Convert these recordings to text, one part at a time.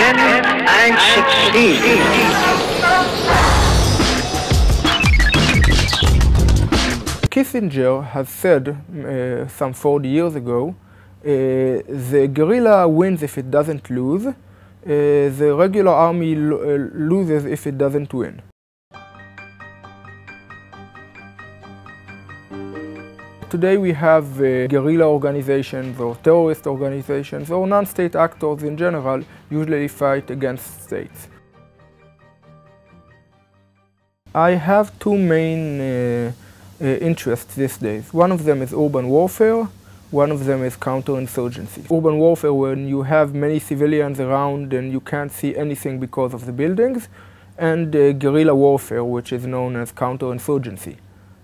10 and 16. Kissinger has said some 40 years ago, the guerrilla wins if it doesn't lose, the regular army loses if it doesn't win. Today we have guerrilla organizations or terrorist organizations or non-state actors in general usually fight against states. I have two main interests these days. One of them is urban warfare, one of them is counterinsurgency. Urban warfare, when you have many civilians around and you can't see anything because of the buildings, and guerrilla warfare, which is known as counterinsurgency,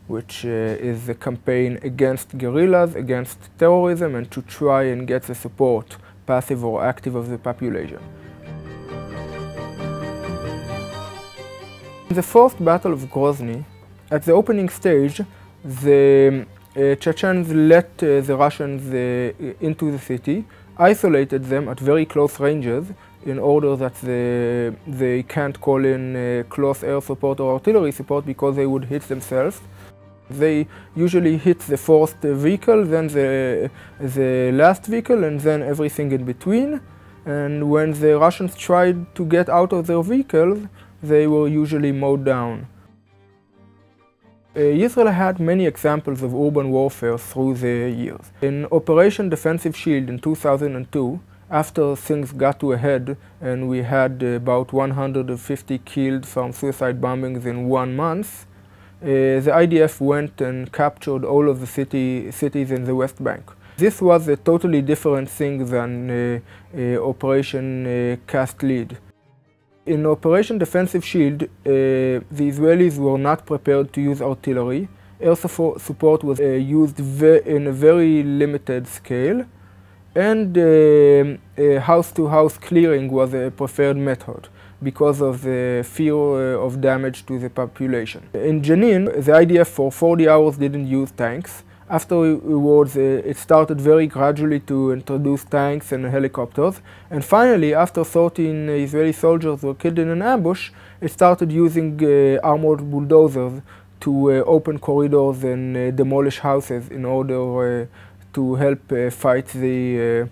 which is a campaign against guerrillas, against terrorism, and to try and get the support, passive or active, of the population. In the first Battle of Grozny, at the opening stage, the Chechens let the Russians into the city, isolated them at very close ranges in order that they can't call in close air support or artillery support because they would hit themselves. They usually hit the first vehicle, then the last vehicle, and then everything in between. And when the Russians tried to get out of their vehicles, they were usually mowed down. Israel had many examples of urban warfare through the years. In Operation Defensive Shield in 2002, after things got to a head and we had about 150 killed from suicide bombings in 1 month, the IDF went and captured all of the cities in the West Bank. This was a totally different thing than Operation Cast Lead. In Operation Defensive Shield, the Israelis were not prepared to use artillery. Air support was used in a very limited scale, and house-to-house clearing was a preferred method because of the fear of damage to the population. In Jenin, the IDF for 40 hours didn't use tanks. Afterwards, it started very gradually to introduce tanks and helicopters. And finally, after 13 Israeli soldiers were killed in an ambush, it started using armored bulldozers to open corridors and demolish houses in order to help fight the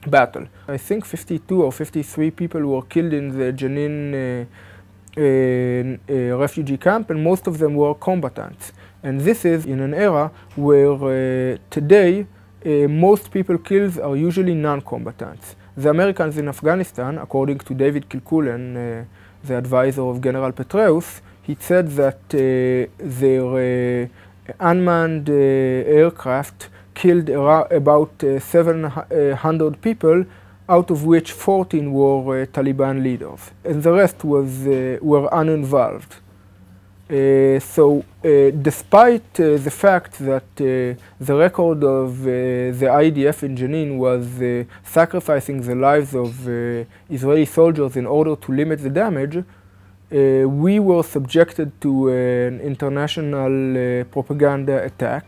battle. I think 52 or 53 people were killed in the Jenin refugee camp, and most of them were combatants. And this is in an era where today most people killed are usually non-combatants. The Americans in Afghanistan, according to David Kilcullen, the advisor of General Petraeus, he said that their unmanned aircraft killed about 700 people, out of which 14 were Taliban leaders, and the rest were uninvolved. Despite the fact that the record of the IDF in Jenin was sacrificing the lives of Israeli soldiers in order to limit the damage, we were subjected to an international propaganda attack,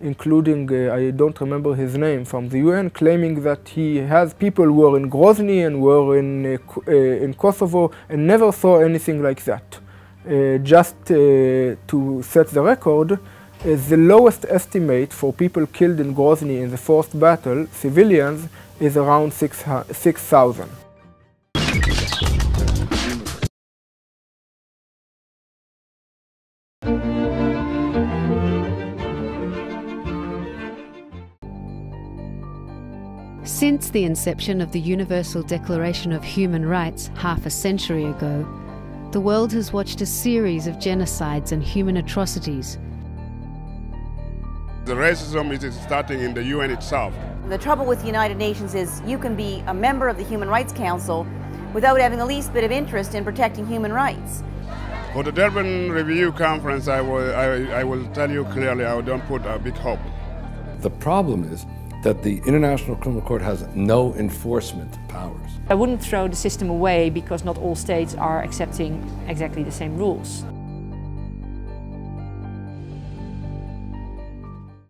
including, I don't remember his name, from the UN, claiming that he has people who were in Grozny and were in Kosovo and never saw anything like that. Just to set the record, the lowest estimate for people killed in Grozny in the first battle, civilians, is around 6,000. Since the inception of the Universal Declaration of Human Rights half a century ago, the world has watched a series of genocides and human atrocities. The racism is starting in the UN itself. The trouble with the United Nations is you can be a member of the Human Rights Council without having the least bit of interest in protecting human rights. For the Durban Review Conference, I will tell you clearly, I don't put a big hope. The problem is that the International Criminal Court has no enforcement powers. I wouldn't throw the system away because not all states are accepting exactly the same rules.